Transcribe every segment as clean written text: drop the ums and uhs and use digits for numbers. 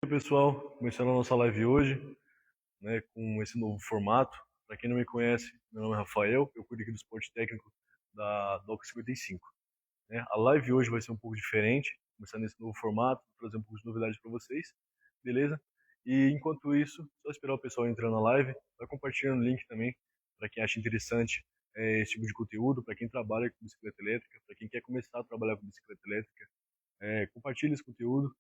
Oi, pessoal, começando a nossa live hoje, né, com esse novo formato. Para quem não me conhece, meu nome é Rafael, eu cuido aqui do suporte técnico da Doc 55. Né? A live hoje vai ser um pouco diferente, começando nesse novo formato, trazer um pouco de novidade para vocês, beleza? E enquanto isso, só esperar o pessoal entrar na live, vai compartilhando o link também para quem acha interessante esse tipo de conteúdo, para quem trabalha com bicicleta elétrica, para quem quer começar a trabalhar com bicicleta elétrica, compartilhe esse conteúdo.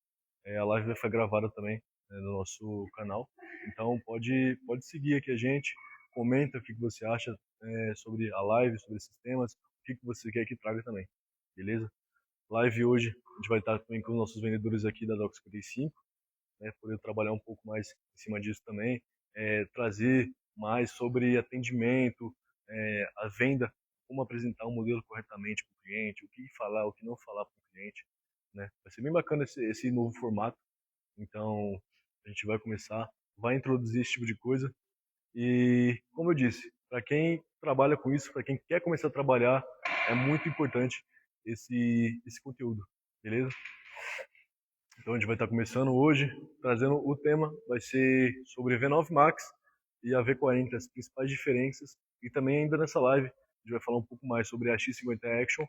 A live vai ficar gravada também, né, no nosso canal. Então pode seguir aqui a gente, comenta o que você acha sobre a live, sobre esses temas, o que você quer que traga também, beleza? Live hoje a gente vai estar também com os nossos vendedores aqui da Doc 55, né, poder trabalhar um pouco mais em cima disso também, trazer mais sobre atendimento, a venda, como apresentar um modelo corretamente para o cliente, o que falar, o que não falar para o cliente, né? Vai ser bem bacana esse novo formato. Então, a gente vai começar, vai introduzir esse tipo de coisa. E, como eu disse, para quem trabalha com isso, para quem quer começar a trabalhar, é muito importante esse conteúdo, beleza? Então, a gente vai estar começando hoje, trazendo o tema, vai ser sobre a V9 Max e a V40, as principais diferenças. E também, ainda nessa live, a gente vai falar um pouco mais sobre a X50 Action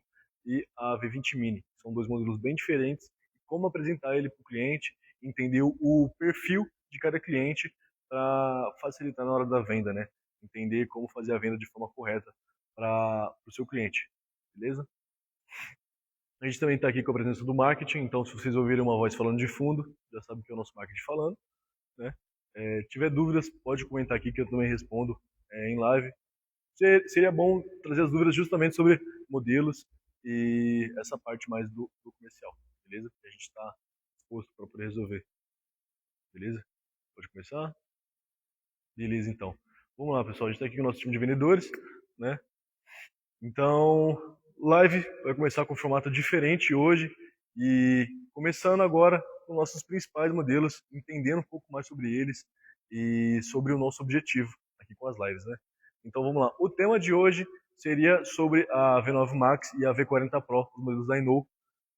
e a V20 Mini. São dois modelos bem diferentes, como apresentar ele para o cliente, entender o perfil de cada cliente para facilitar na hora da venda, né? Entender como fazer a venda de forma correta para o seu cliente, beleza? A gente também está aqui com a presença do marketing, então se vocês ouvirem uma voz falando de fundo, já sabe que é o nosso marketing falando, né? Tiver dúvidas, pode comentar aqui que eu também respondo em live. Seria bom trazer as dúvidas justamente sobre modelos e essa parte mais do comercial, beleza? Que a gente está disposto para poder resolver, beleza? Pode começar? Beleza, então. Vamos lá, pessoal. A gente está aqui com o nosso time de vendedores, né? Então, live vai começar com um formato diferente hoje e começando agora com nossos principais modelos, entendendo um pouco mais sobre eles e sobre o nosso objetivo aqui com as lives, né? Então vamos lá. O tema de hoje seria sobre a V9 Max e a V40 Pro, os modelos da Inou,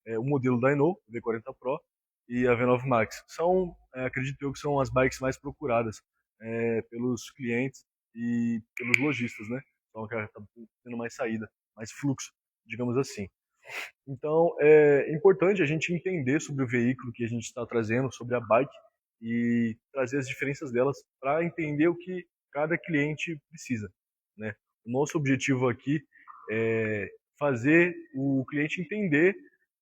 o modelo da Inou, V40 Pro e a V9 Max. São, acredito eu, que são as bikes mais procuradas pelos clientes e pelos lojistas, né? Então, que está tendo mais saída, mais fluxo, digamos assim. Então, é importante a gente entender sobre o veículo que a gente está trazendo, sobre a bike, e trazer as diferenças delas para entender o que cada cliente precisa, né? O nosso objetivo aqui é fazer o cliente entender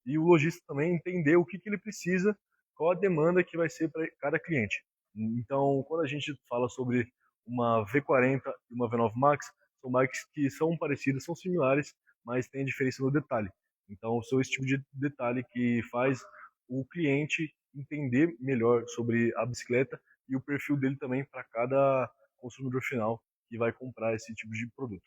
e o lojista também entender o que ele precisa, qual a demanda que vai ser para cada cliente. Então, quando a gente fala sobre uma V40 e uma V9 Max, são bikes que são parecidas, são similares, mas tem diferença no detalhe. Então, são esse tipo de detalhe que faz o cliente entender melhor sobre a bicicleta e o perfil dele também para cada consumidor final que vai comprar esse tipo de produto,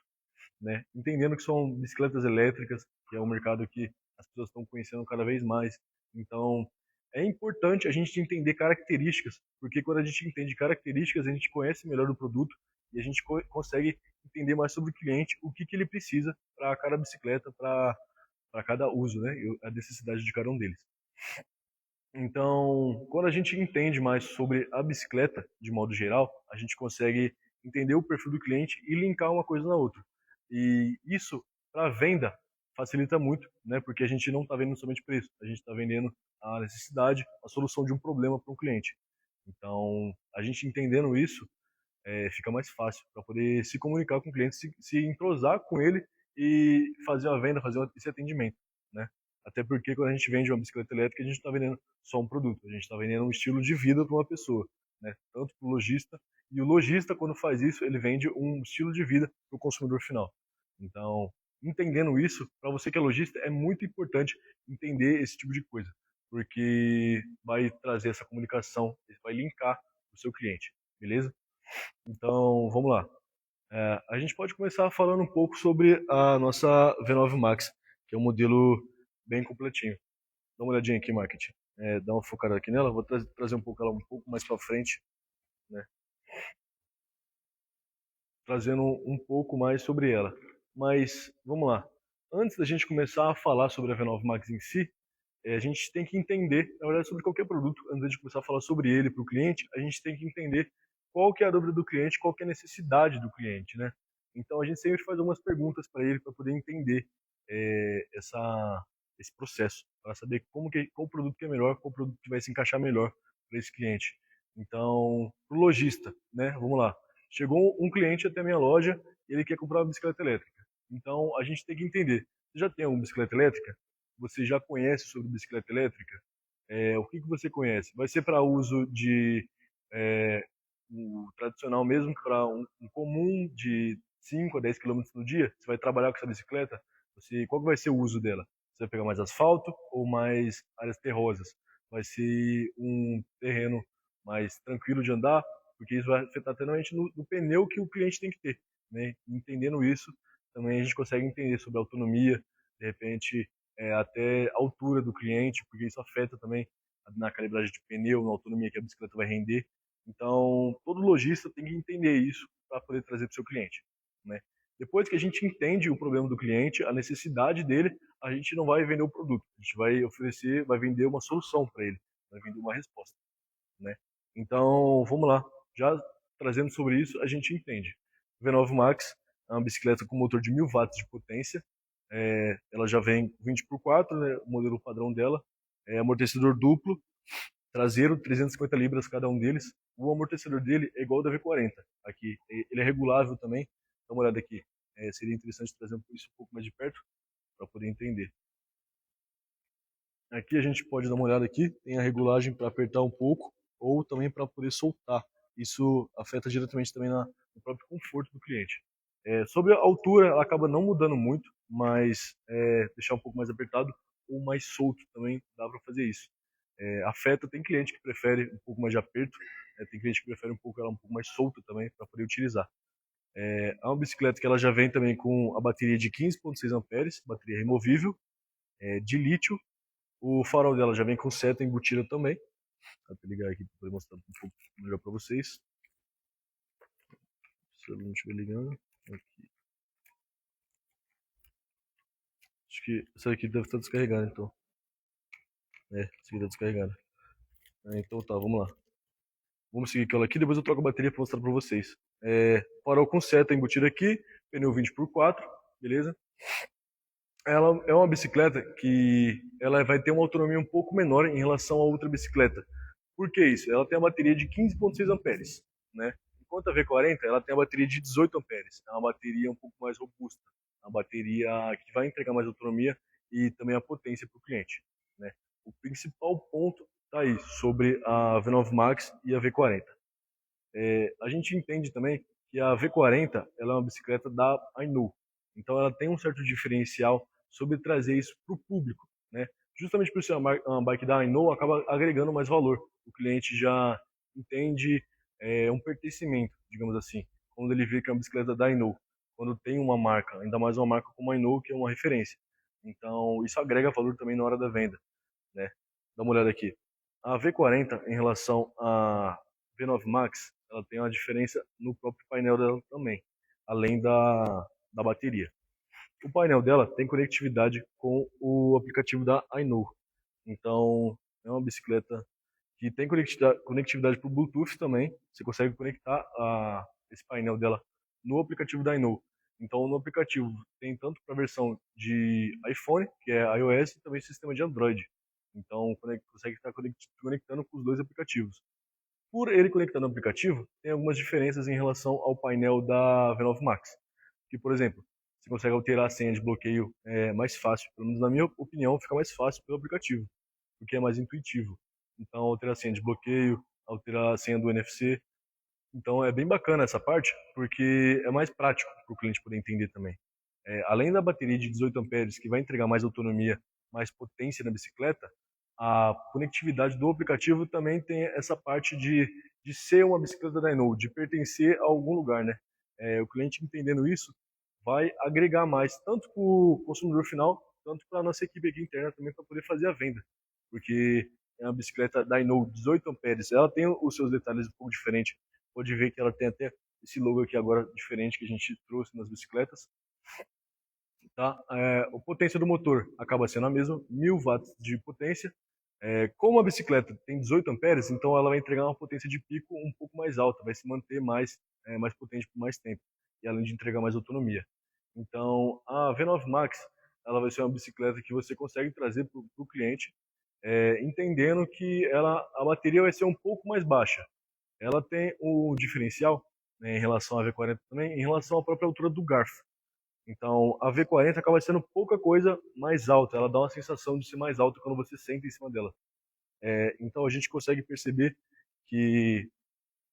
né? Entendendo que são bicicletas elétricas, que é um mercado que as pessoas estão conhecendo cada vez mais. Então, é importante a gente entender características, porque quando a gente entende características, a gente conhece melhor o produto e a gente consegue entender mais sobre o cliente, o que ele precisa para cada bicicleta, para cada uso, né? E a necessidade de cada um deles. Então, quando a gente entende mais sobre a bicicleta, de modo geral, a gente consegue entender o perfil do cliente e linkar uma coisa na outra. E isso, para venda, facilita muito, né? Porque a gente não está vendendo somente preço, a gente está vendendo a necessidade, a solução de um problema para um cliente. Então, a gente entendendo isso, fica mais fácil para poder se comunicar com o cliente, se entrosar com ele e fazer a venda, fazer esse atendimento, né? Até porque quando a gente vende uma bicicleta elétrica, a gente está vendendo só um produto, a gente está vendendo um estilo de vida para uma pessoa, né? Tanto para o lojista, e o lojista, quando faz isso, ele vende um estilo de vida para o consumidor final. Então, entendendo isso, para você que é lojista, é muito importante entender esse tipo de coisa, porque vai trazer essa comunicação, vai linkar o seu cliente, beleza? Então, vamos lá. A gente pode começar falando um pouco sobre a nossa V9 Max, que é um modelo bem completinho. Dá uma olhadinha aqui, marketing. Dá uma focada aqui nela. Vou trazer um pouco ela um pouco mais para frente, né? Trazendo um pouco mais sobre ela. Mas vamos lá. Antes da gente começar a falar sobre a V9 Max em si, A gente tem que entender, na verdade, sobre qualquer produto, antes de começar a falar sobre ele para o cliente, a gente tem que entender qual que é a dúvida do cliente, qual que é a necessidade do cliente, né? Então a gente sempre faz algumas perguntas para ele para poder entender esse processo, para saber qual produto que é melhor, qual produto que vai se encaixar melhor para esse cliente. Então, para o lojista, né? Vamos lá. Chegou um cliente até a minha loja e ele quer comprar uma bicicleta elétrica. Então a gente tem que entender. Você já tem uma bicicleta elétrica? Você já conhece sobre bicicleta elétrica? O que que você conhece? Vai ser para uso de é, o tradicional mesmo, para um comum de 5 a 10 quilômetros no dia? Você vai trabalhar com essa bicicleta? Qual que vai ser o uso dela? Você vai pegar mais asfalto ou mais áreas terrosas? Vai ser um terreno mais tranquilo de andar? Porque isso vai afetar totalmente no pneu que o cliente tem que ter, né? Entendendo isso, também a gente consegue entender sobre autonomia, de repente até a altura do cliente, porque isso afeta também na calibragem de pneu, na autonomia que a bicicleta vai render. Então, todo lojista tem que entender isso para poder trazer para o seu cliente, né? Depois que a gente entende o problema do cliente, a necessidade dele, a gente não vai vender o produto, a gente vai oferecer, vai vender uma solução para ele, vai vender uma resposta, né? Então, vamos lá. Já trazendo sobre isso, a gente entende. V9 Max é uma bicicleta com motor de 1000 watts de potência. Ela já vem 20 por 4, né, o modelo padrão dela. Amortecedor duplo, traseiro, 350 libras cada um deles. O amortecedor dele é igual ao da V40. Aqui, ele é regulável também. Dá uma olhada aqui. Seria interessante trazer isso um pouco mais de perto para poder entender. Aqui a gente pode dar uma olhada aqui, tem a regulagem para apertar um pouco ou também para poder soltar. Isso afeta diretamente também no próprio conforto do cliente. Sobre a altura, ela acaba não mudando muito, mas deixar um pouco mais apertado ou mais solto também dá para fazer isso. Afeta, tem cliente que prefere um pouco mais de aperto, tem cliente que prefere ela um pouco mais solta também para poder utilizar. É uma bicicleta que ela já vem também com a bateria de 15,6 amperes, bateria removível, de lítio. O farol dela já vem com seta embutida também. Vou ligar aqui para poder mostrar um pouco melhor para vocês. Se eu não estiver ligando. Aqui. Acho que essa aqui deve estar descarregada, então. Essa aqui está descarregada. Então tá, vamos lá. Vamos seguir com ela aqui, depois eu troco a bateria para mostrar para vocês. Farol com seta embutido aqui, pneu 20 por 4, beleza? Ela é uma bicicleta que ela vai ter uma autonomia um pouco menor em relação a outra bicicleta. Por que isso? Ela tem a bateria de 15,6 amperes, né? Enquanto a V40 ela tem a bateria de 18 amperes. É uma bateria um pouco mais robusta, uma bateria que vai entregar mais autonomia e também a potência para o cliente, né? O principal ponto está aí sobre a V9 Max e a V40. A gente entende também que a V40 ela é uma bicicleta da Ainu, então ela tem um certo diferencial sobre trazer isso para o público, né? Justamente por ser uma bike da Ainu, acaba agregando mais valor. O cliente já entende um pertencimento, digamos assim, quando ele vê que é uma bicicleta da Ainu, quando tem uma marca, ainda mais uma marca como a Ainu, que é uma referência. Então isso agrega valor também na hora da venda, né? Dá uma olhada aqui. A V40 em relação à V9 Max, ela tem uma diferença no próprio painel dela também, além da bateria. O painel dela tem conectividade com o aplicativo da Ainu. Então, é uma bicicleta que tem conectividade para o Bluetooth também. Você consegue conectar esse painel dela no aplicativo da Ainu. Então, no aplicativo tem tanto para a versão de iPhone, que é iOS, e também sistema de Android. Então, consegue estar conectando com os dois aplicativos. Por ele conectar no aplicativo, tem algumas diferenças em relação ao painel da V9 Max. Que, por exemplo, você consegue alterar a senha de bloqueio mais fácil. Pelo menos na minha opinião, fica mais fácil pelo aplicativo, porque é mais intuitivo. Então, alterar a senha de bloqueio, alterar a senha do NFC. Então, é bem bacana essa parte, porque é mais prático para o cliente poder entender também. Além da bateria de 18 amperes, que vai entregar mais autonomia, mais potência na bicicleta, a conectividade do aplicativo também tem essa parte de ser uma bicicleta Dyno, de pertencer a algum lugar, né? O cliente entendendo isso vai agregar mais, tanto para o consumidor final, tanto para a nossa equipe aqui interna também, para poder fazer a venda. Porque é uma bicicleta Dyno 18 amperes, ela tem os seus detalhes um pouco diferentes. Pode ver que ela tem até esse logo aqui agora diferente que a gente trouxe nas bicicletas. tá? A potência do motor acaba sendo a mesma, 1000 watts de potência. Como a bicicleta tem 18 amperes, então ela vai entregar uma potência de pico um pouco mais alta, vai se manter mais potente por mais tempo, e além de entregar mais autonomia. Então, a V9 Max, ela vai ser uma bicicleta que você consegue trazer para o cliente, entendendo que a bateria vai ser um pouco mais baixa. Ela tem o diferencial, né, em relação à V40 também, em relação à própria altura do garfo. Então, a V40 acaba sendo pouca coisa mais alta, ela dá uma sensação de ser mais alta quando você senta em cima dela. Então, a gente consegue perceber que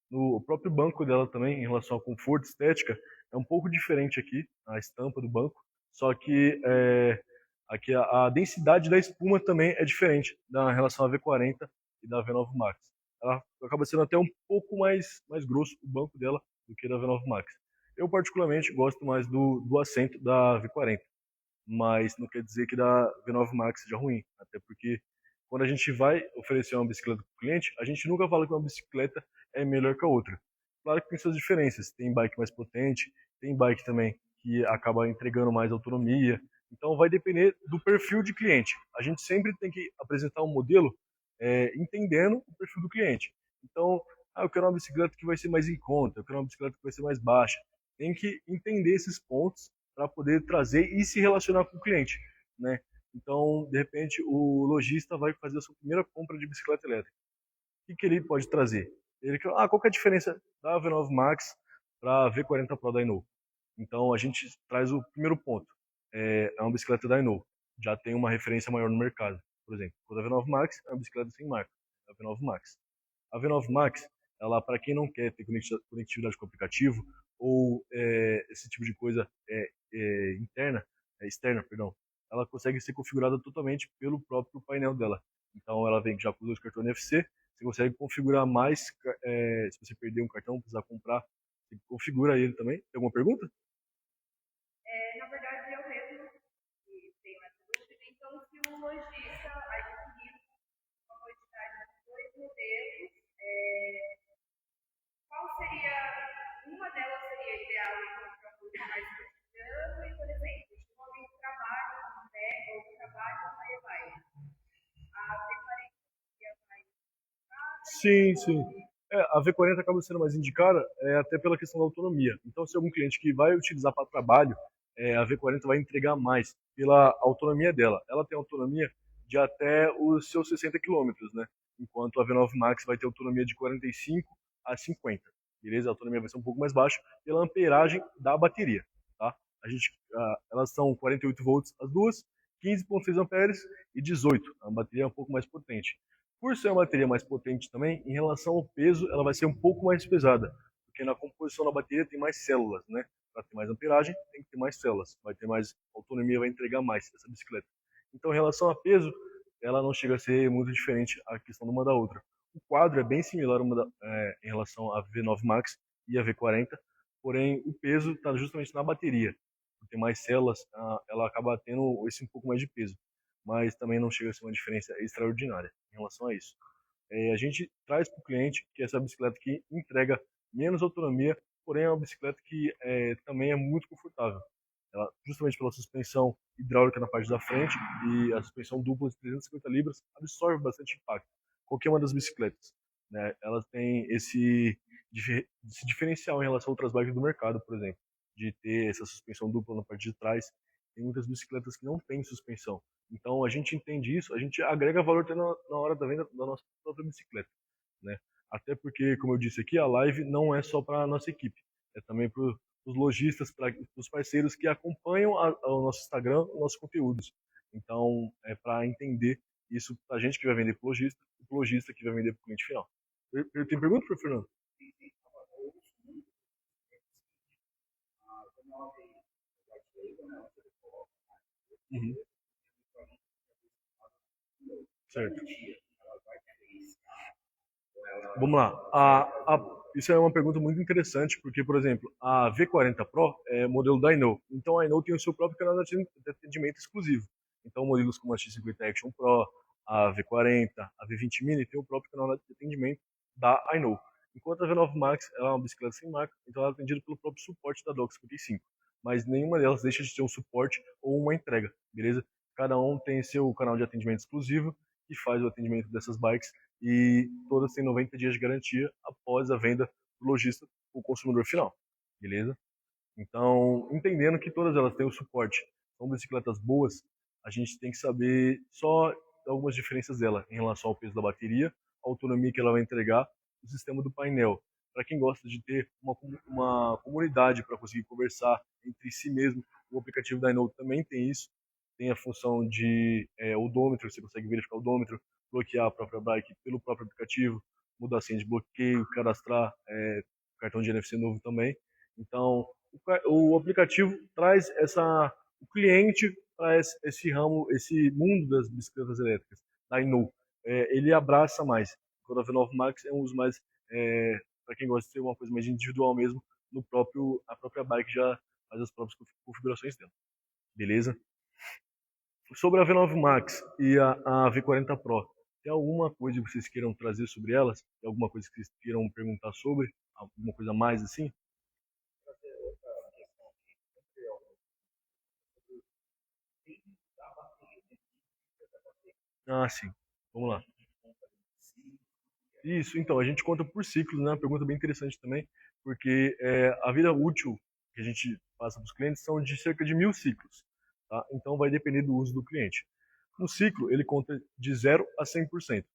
no próprio banco dela também, em relação ao conforto, estética, é um pouco diferente aqui, a estampa do banco, só que aqui a densidade da espuma também é diferente da em relação à V40 e da V9 Max. Ela acaba sendo até um pouco mais grosso o banco dela do que da V9 Max. Eu particularmente gosto mais do assento da V40, mas não quer dizer que da V9 Max seja ruim, até porque quando a gente vai oferecer uma bicicleta para o cliente, a gente nunca fala que uma bicicleta é melhor que a outra. Claro que tem suas diferenças, tem bike mais potente, tem bike também que acaba entregando mais autonomia, então vai depender do perfil de cliente. A gente sempre tem que apresentar um modelo entendendo o perfil do cliente. Então, eu quero uma bicicleta que vai ser mais em conta, eu quero uma bicicleta que vai ser mais baixa. Tem que entender esses pontos para poder trazer e se relacionar com o cliente, né? Então, de repente, o lojista vai fazer a sua primeira compra de bicicleta elétrica. O que ele pode trazer? Ele quer, qual que é a diferença da V9 Max para a V40 Pro da Ino? Então, a gente traz o primeiro ponto. É uma bicicleta da Ino. Já tem uma referência maior no mercado. Por exemplo, a V9 Max é uma bicicleta sem marca. A V9 Max. A V9 Max, ela para quem não quer ter conectividade com o aplicativo ou esse tipo de coisa externa, perdão, ela consegue ser configurada totalmente pelo próprio painel dela. Então ela vem já com dois cartões NFC, você consegue configurar mais, se você perder um cartão, precisar comprar, você configura ele também. Tem alguma pergunta? Na verdade, eu mesmo que tenho essa dúvida. Então, se o lojista adquirir uma quantidade de dois modelos, qual seria, uma delas seria ideal então, para um uso mais cotidiano e, por exemplo, se um homem trabalha com pega ou trabalha com vai, a V40 seria mais cara Sim, ou sim. A V40 acaba sendo mais indicada até pela questão da autonomia. Então, se algum cliente que vai utilizar para trabalho, a V40 vai entregar mais pela autonomia dela. Ela tem autonomia de até os seus 60 quilômetros, né? Enquanto a V9 Max vai ter autonomia de 45 a 50. Beleza? A autonomia vai ser um pouco mais baixa pela amperagem da bateria, tá? Elas são 48 volts as duas, 15,6 amperes e 18. A bateria é um pouco mais potente. Por ser uma bateria mais potente também, em relação ao peso, ela vai ser um pouco mais pesada, porque na composição da bateria tem mais células, né? Para ter mais amperagem, tem que ter mais células, vai ter mais autonomia, vai entregar mais essa bicicleta. Então, em relação a peso, ela não chega a ser muito diferente a questão de uma da outra. O quadro é bem similar em relação à V9 Max e à V40, porém o peso está justamente na bateria. Por ter mais células, ela acaba tendo esse um pouco mais de peso, mas também não chega a ser uma diferença extraordinária em relação a isso. A gente traz para o cliente que essa bicicleta que entrega menos autonomia, porém é uma bicicleta que também é muito confortável. Ela, justamente pela suspensão hidráulica na parte da frente e a suspensão dupla de 350 libras, absorve bastante impacto. Qualquer uma das bicicletas, né? Ela tem esse diferencial em relação a outras bikes do mercado, por exemplo, de ter essa suspensão dupla na parte de trás. Tem muitas bicicletas que não têm suspensão. Então a gente entende isso, a gente agrega valor até na hora da venda da nossa própria bicicleta, né? Até porque, como eu disse aqui, a live não é só para a nossa equipe, é também para os lojistas, para os parceiros que acompanham o nosso Instagram, os nossos conteúdos. Então, é para entender isso para a gente que vai vender para o lojista, e para o lojista que vai vender para o cliente final. Tem pergunta para o Fernando? Uhum. Certo. Vamos lá. Isso é uma pergunta muito interessante, porque, por exemplo, a V40 Pro é modelo da Inou. Então, a Inou tem o seu próprio canal de atendimento exclusivo. Então, modelos como a X50 Action Pro, a V40, a V20 Mini tem o próprio canal de atendimento da Inou. Enquanto a V9 Max ela é uma bicicleta sem marca, então ela é atendida pelo próprio suporte da Doc 55. mas nenhuma delas deixa de ter um suporte ou uma entrega, beleza? Cada um tem seu canal de atendimento exclusivo que faz o atendimento dessas bikes e todas têm 90 dias de garantia após a venda do lojista para o consumidor final, beleza? Então, entendendo que todas elas têm o suporte, são bicicletas boas, a gente tem que saber só algumas diferenças dela em relação ao peso da bateria, a autonomia que ela vai entregar, o sistema do painel. Para quem gosta de ter uma comunidade para conseguir conversar entre si mesmo, o aplicativo da iNote também tem isso. Tem a função de odômetro, você consegue verificar o odômetro, bloquear a própria bike pelo próprio aplicativo, mudar a senha de bloqueio, cadastrar cartão de NFC novo também. Então, o aplicativo traz o cliente para esse ramo, esse mundo das bicicletas elétricas, da Inu. Ele abraça mais. O V9 Max é um dos mais, para quem gosta de ter uma coisa mais individual mesmo, a própria bike já faz as próprias configurações dela. Beleza? Sobre a V9 Max e a V40 Pro, tem alguma coisa que vocês queiram trazer sobre elas? Tem alguma coisa que vocês queiram perguntar sobre? Alguma coisa mais assim? Ah, sim. Vamos lá. Isso, então, a gente conta por ciclos, né? Uma pergunta bem interessante também, porque a vida útil que a gente passa para os clientes são de cerca de 1.000 ciclos, tá? Então, vai depender do uso do cliente. Um ciclo, ele conta de 0 a 100%.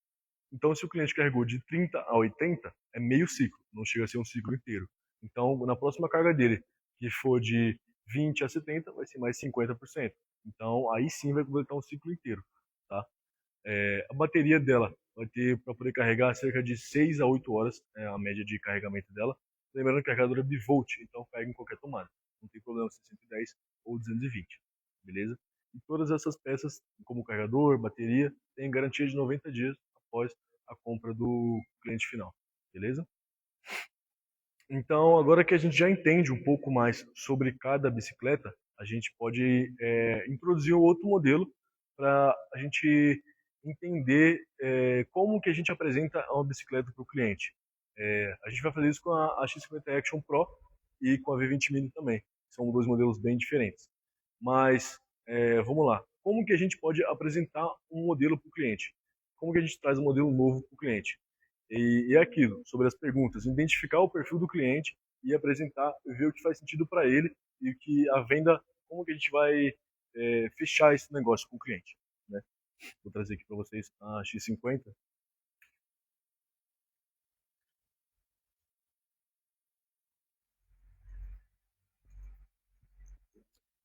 Então, se o cliente carregou de 30 a 80, é meio ciclo, não chega a ser um ciclo inteiro. Então, na próxima carga dele, que for de 20 a 70, vai ser mais 50%. Então, aí sim vai completar um ciclo inteiro, tá? A bateria dela vai ter para poder carregar cerca de 6 a 8 horas, a média de carregamento dela. Lembrando que a carregadora é bivolt, então carrega em qualquer tomada. Não tem problema se é 110 ou 220, beleza? E todas essas peças, como carregador, bateria, têm garantia de 90 dias após a compra do cliente final, beleza? Então, agora que a gente já entende um pouco mais sobre cada bicicleta, a gente pode introduzir um outro modelo para a gente entender como que a gente apresenta uma bicicleta para o cliente. A gente vai fazer isso com a X50 Action Pro e com a V20 Mini também. São dois modelos bem diferentes. Mas, vamos lá. Como que a gente pode apresentar um modelo para o cliente? Como que a gente traz um modelo novo para o cliente? E é aquilo, sobre as perguntas, identificar o perfil do cliente e apresentar, ver o que faz sentido para ele e que a venda, como que a gente vai fechar esse negócio com o cliente, né? Vou trazer aqui para vocês a X50.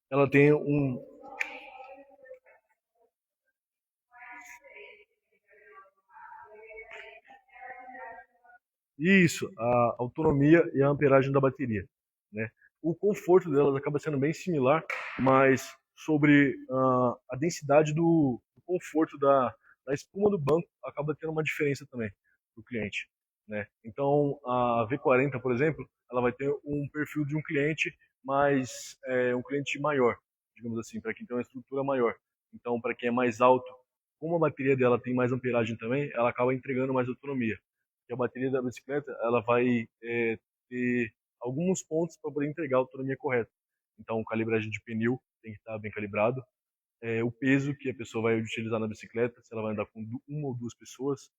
Ela tem um. Isso, a autonomia e a amperagem da bateria, né? O conforto delas acaba sendo bem similar, mas sobre a densidade do conforto da espuma do banco acaba tendo uma diferença também para o cliente, né? Então a V40, por exemplo, ela vai ter um perfil de um cliente mais um cliente maior, digamos assim, para quem tem uma estrutura maior. Então para quem é mais alto, como a bateria dela tem mais amperagem também, ela acaba entregando mais autonomia. E a bateria da bicicleta ela vai ter alguns pontos para poder entregar a autonomia correta. Então, calibragem de pneu tem que estar bem calibrado. O peso que a pessoa vai utilizar na bicicleta, se ela vai andar com uma ou duas pessoas.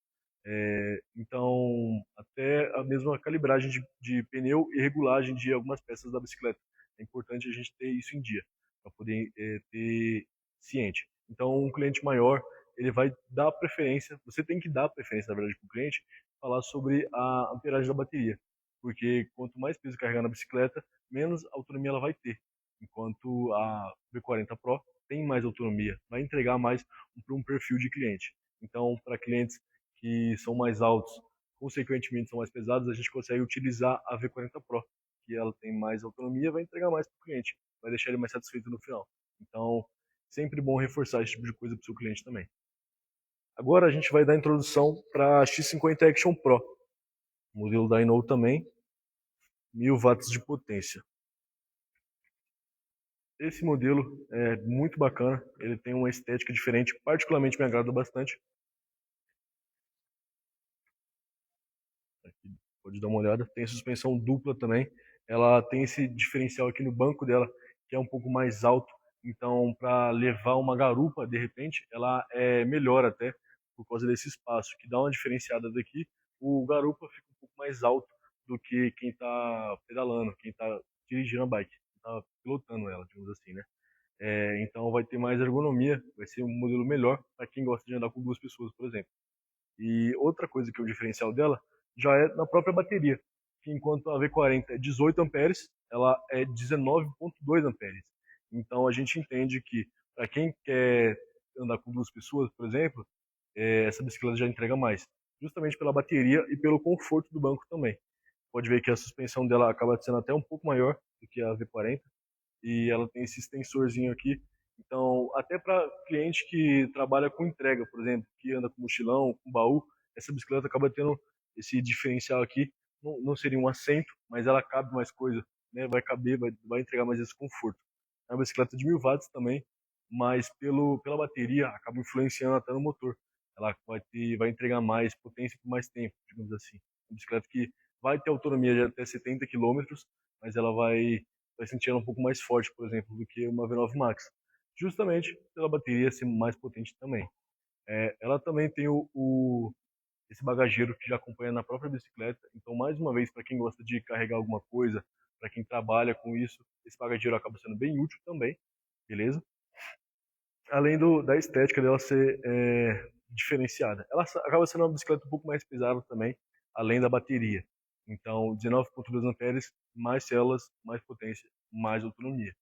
Então, até a mesma calibragem de pneu e regulagem de algumas peças da bicicleta. É importante a gente ter isso em dia, para poder ter ciente. Então, um cliente maior, ele vai dar preferência, você tem que dar preferência, na verdade, para o cliente, falar sobre a amperagem da bateria. Porque quanto mais peso carregar na bicicleta, menos autonomia ela vai ter. Enquanto a V40 Pro tem mais autonomia, vai entregar mais para um perfil de cliente. Então, para clientes que são mais altos, consequentemente são mais pesados, a gente consegue utilizar a V40 Pro, que ela tem mais autonomia, vai entregar mais para o cliente, vai deixar ele mais satisfeito no final. Então, sempre bom reforçar esse tipo de coisa para o seu cliente também. Agora a gente vai dar a introdução para a X50 Action Pro, modelo da Inou também, 1000 watts de potência. Esse modelo é muito bacana, ele tem uma estética diferente, particularmente me agrada bastante. Aqui, pode dar uma olhada, tem suspensão dupla também, ela tem esse diferencial aqui no banco dela, que é um pouco mais alto. Então, para levar uma garupa, de repente, ela é melhor até, por causa desse espaço, que dá uma diferenciada daqui. O garupa fica um pouco mais alto do que quem está pedalando, quem está dirigindo a bike, quem está pilotando ela, digamos assim, né? Então vai ter mais ergonomia, vai ser um modelo melhor para quem gosta de andar com duas pessoas, por exemplo. E outra coisa que é o diferencial dela já é na própria bateria, que enquanto a V40 é 18 amperes, ela é 19,2 amperes. Então a gente entende que para quem quer andar com duas pessoas, por exemplo, essa bicicleta já entrega mais, justamente pela bateria e pelo conforto do banco também. Pode ver que a suspensão dela acaba sendo até um pouco maior do que a V40 e ela tem esse extensorzinho aqui. Então, até para cliente que trabalha com entrega, por exemplo, que anda com mochilão, com baú, essa bicicleta acaba tendo esse diferencial aqui. Não seria um assento, mas ela cabe mais coisa, né? Vai caber, vai entregar mais esse conforto. É uma bicicleta de 1000 watts também, mas pela bateria acaba influenciando até no motor. Ela vai entregar mais potência por mais tempo, digamos assim. Uma bicicleta que vai ter autonomia de até 70 quilômetros, mas ela vai sentir ela um pouco mais forte, por exemplo, do que uma V9 Max, justamente pela bateria ser mais potente também. Ela também tem esse bagageiro que já acompanha na própria bicicleta, então mais uma vez para quem gosta de carregar alguma coisa, para quem trabalha com isso, esse bagageiro acaba sendo bem útil também, beleza? Além da estética dela ser diferenciada. Ela acaba sendo uma bicicleta um pouco mais pesada também, além da bateria. Então, 19,2 amperes, mais células, mais potência, mais autonomia.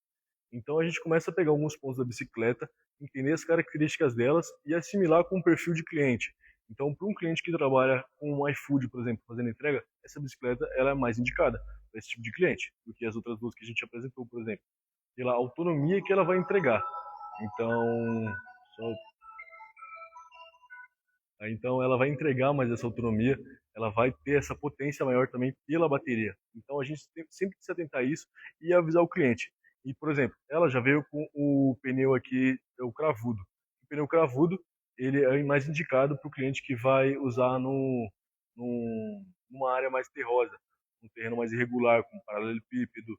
Então, a gente começa a pegar alguns pontos da bicicleta, entender as características delas e assimilar com o perfil de cliente. Então, para um cliente que trabalha com um iFood, por exemplo, fazendo entrega, essa bicicleta ela é mais indicada para esse tipo de cliente do que as outras duas que a gente apresentou, por exemplo, pela autonomia que ela vai entregar. Então, só então ela vai entregar mais essa autonomia, ela vai ter essa potência maior também pela bateria. Então a gente sempre tem que se atentar a isso e avisar o cliente. E, por exemplo, ela já veio com o pneu aqui, o cravudo. O pneu cravudo, ele é mais indicado para o cliente que vai usar numa área mais terrosa, um terreno mais irregular, como paralelepípedo,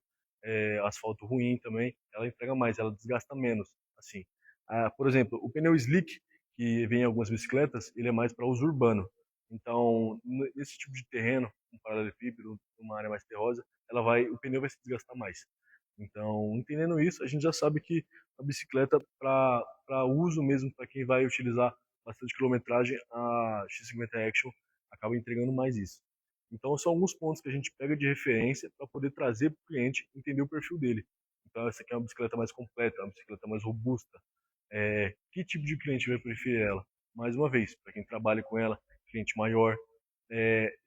asfalto ruim também. Ela entrega mais, ela desgasta menos, assim. Por exemplo, o pneu slick, que vem em algumas bicicletas, ele é mais para uso urbano. Então, nesse tipo de terreno, um paralelepípedo, uma área mais terrosa, o pneu vai se desgastar mais. Então, entendendo isso, a gente já sabe que a bicicleta para uso mesmo, para quem vai utilizar bastante quilometragem, a X50 Action acaba entregando mais isso. Então, são alguns pontos que a gente pega de referência para poder trazer para o cliente entender o perfil dele. Então, essa aqui é uma bicicleta mais completa, uma bicicleta mais robusta, que tipo de cliente vai preferir ela? Mais uma vez, para quem trabalha com ela, cliente maior.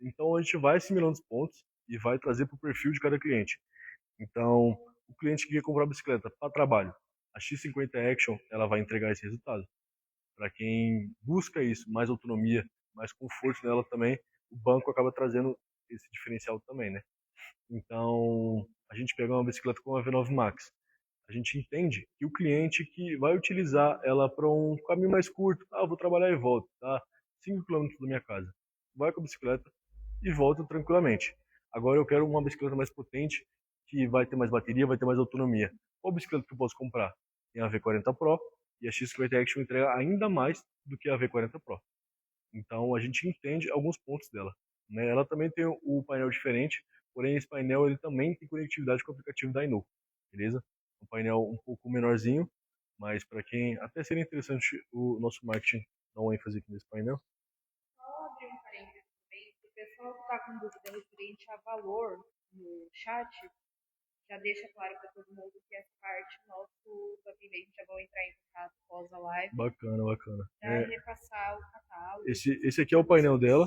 Então a gente vai assimilando os pontos e vai trazer para o perfil de cada cliente. Então, o cliente que quer comprar bicicleta para trabalho, a X50 Action ela vai entregar esse resultado. Para quem busca isso, mais autonomia, mais conforto nela também, o banco acaba trazendo esse diferencial também, né? Então, a gente pega uma bicicleta com a V9 Max, a gente entende que o cliente que vai utilizar ela para um caminho mais curto, eu vou trabalhar e volto, tá? 5 quilômetros da minha casa. Vai com a bicicleta e volta tranquilamente. Agora eu quero uma bicicleta mais potente, que vai ter mais bateria, vai ter mais autonomia. Qual bicicleta que eu posso comprar? Tem a V40 Pro e a X50 Action entrega ainda mais do que a V40 Pro. Então a gente entende alguns pontos dela, né? Ela também tem o painel diferente, porém esse painel ele também tem conectividade com o aplicativo da Inu, beleza? Um painel um pouco menorzinho, mas para quem até seria interessante o nosso marketing dar uma ênfase aqui nesse painel. Só abrir um parênteses também, se o pessoal que está com dúvida referente a valor no chat, já deixa claro para todo mundo que essa parte nossos atendentes já vão entrar em contato após a live Bacana, bacana. para repassar o catálogo. Esse aqui é o painel dela,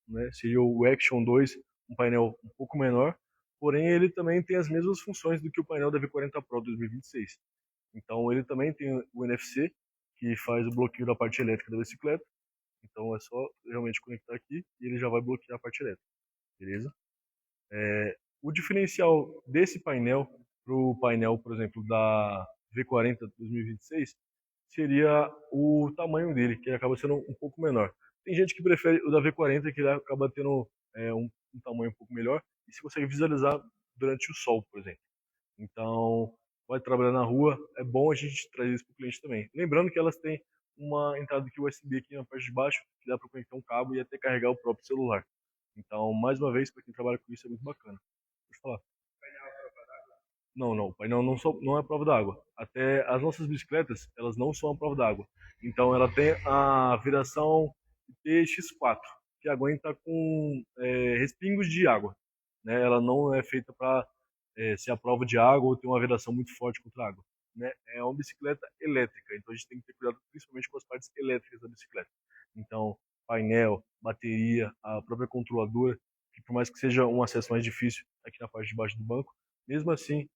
né? Seria o Action 2, um painel um pouco menor, porém ele também tem as mesmas funções do que o painel da V40 Pro 2026. Então ele também tem o NFC, que faz o bloqueio da parte elétrica da bicicleta. Então é só realmente conectar aqui e ele já vai bloquear a parte elétrica, beleza? O diferencial desse painel para o painel, por exemplo, da V40 2026 seria o tamanho dele, que ele acaba sendo um pouco menor. Tem gente que prefere o da V40, que ele acaba tendo um tamanho um pouco melhor e se consegue visualizar durante o sol, por exemplo. Então, vai trabalhar na rua, é bom a gente trazer isso para o cliente também. Lembrando que elas têm uma entrada aqui USB aqui na parte de baixo, que dá para conectar um cabo e até carregar o próprio celular. Então, mais uma vez, para quem trabalha com isso, é muito bacana. Pode falar. Não, não, o painel não é prova d'água. Até as nossas bicicletas, elas não são a prova d'água. Então, ela tem a viração TX4, que aguenta com respingos de água. Né? Ela não é feita para ser a prova de água ou ter uma viração muito forte contra a água. Né? É uma bicicleta elétrica, então a gente tem que ter cuidado principalmente com as partes elétricas da bicicleta. Então, painel, bateria, a própria controladora, que por mais que seja um acesso mais difícil aqui na parte de baixo do banco, mesmo assim,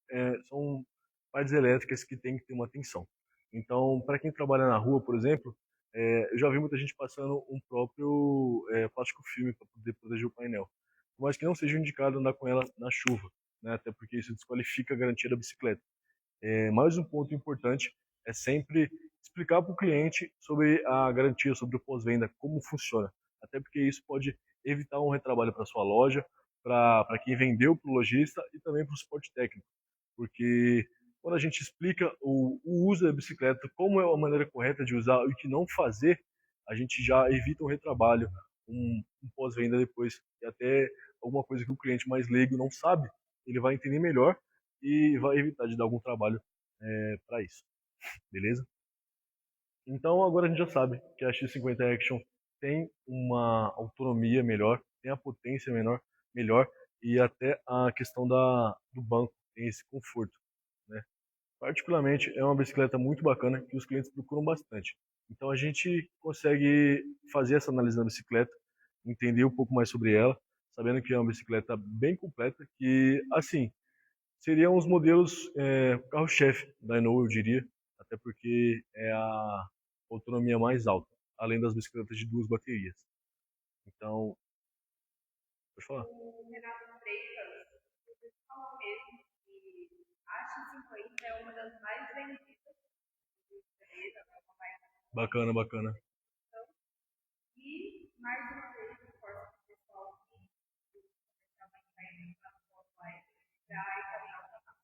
são partes elétricas que tem que ter uma atenção. Então, para quem trabalha na rua, por exemplo, eu já vi muita gente passando um próprio plástico filme para poder proteger o painel. Por mais que não seja indicado andar com ela na chuva, né, até porque isso desqualifica a garantia da bicicleta. Mais um ponto importante é sempre explicar para o cliente sobre a garantia, sobre o pós-venda, como funciona. Até porque isso pode evitar um retrabalho para sua loja, para quem vendeu para o lojista e também para o suporte técnico. Porque quando a gente explica o uso da bicicleta, como é a maneira correta de usar e o que não fazer, a gente já evita um retrabalho, um pós-venda depois. E até alguma coisa que o cliente mais leigo não sabe, ele vai entender melhor e vai evitar de dar algum trabalho para isso, beleza? Então agora a gente já sabe que a X50 Action tem uma autonomia melhor, tem a potência melhor e até a questão do banco tem esse conforto, né? Particularmente é uma bicicleta muito bacana que os clientes procuram bastante. Então a gente consegue fazer essa análise da bicicleta, entender um pouco mais sobre ela, sabendo que é uma bicicleta bem completa, que assim seriam os modelos carro-chefe da Renault, eu diria, até porque é a autonomia mais alta, além das bicicletas de duas baterias. Então, pode falar. O Renato Freitas, você falou mesmo que a X50 é uma das mais vendidas de empresa, é uma marca. Bacana, bacana. E, mais uma vez, reforço para o pessoal que também está indo para o live para encaminhar o canal.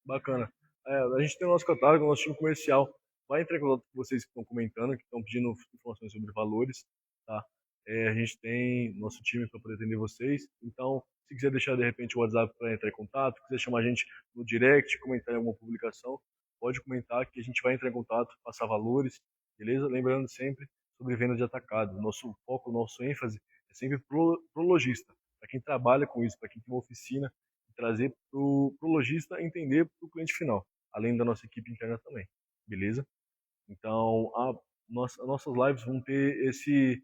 Bacana. A gente tem o nosso catálogo, o nosso time comercial. Vai entrar em contato com vocês que estão comentando, que estão pedindo informações sobre valores, tá? A gente tem nosso time para poder atender vocês. Então, se quiser deixar de repente o WhatsApp para entrar em contato, quiser chamar a gente no direct, comentar em alguma publicação, pode comentar que a gente vai entrar em contato, passar valores, beleza? Lembrando sempre sobre venda de atacado. Nosso foco, nosso ênfase é sempre pro lojista, para quem trabalha com isso, para quem tem uma oficina, trazer para o lojista entender para o cliente final, além da nossa equipe interna também, beleza? Então, as nossas lives vão ter esse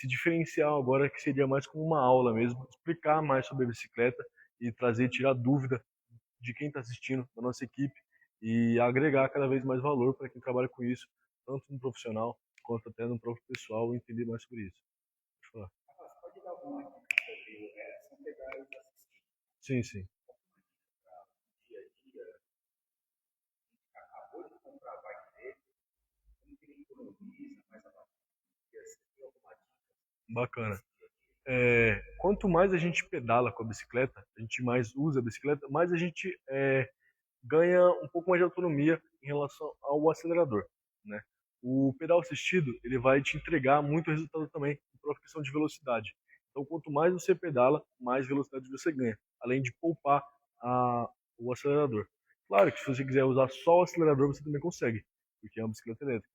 diferencial agora que seria mais como uma aula mesmo, explicar mais sobre a bicicleta e trazer, tirar dúvida de quem está assistindo, da nossa equipe e agregar cada vez mais valor para quem trabalha com isso, tanto no profissional quanto até no próprio pessoal, entender mais sobre isso. Deixa eu falar. Pode dar alguma dica sobre são pedais Sim, sim. dia a dia, acabou de comprar a bike dele, como que ele economiza mais a bateria, se tem alguma dica? Bacana. Quanto mais a gente pedala com a bicicleta, a gente mais usa a bicicleta, mais a gente ganha um pouco mais de autonomia em relação ao acelerador, né? O pedal assistido, ele vai te entregar muito resultado também, por questão de velocidade. Então, quanto mais você pedala, mais velocidade você ganha, além de poupar o acelerador. Claro que se você quiser usar só o acelerador, você também consegue, porque é uma bicicleta elétrica.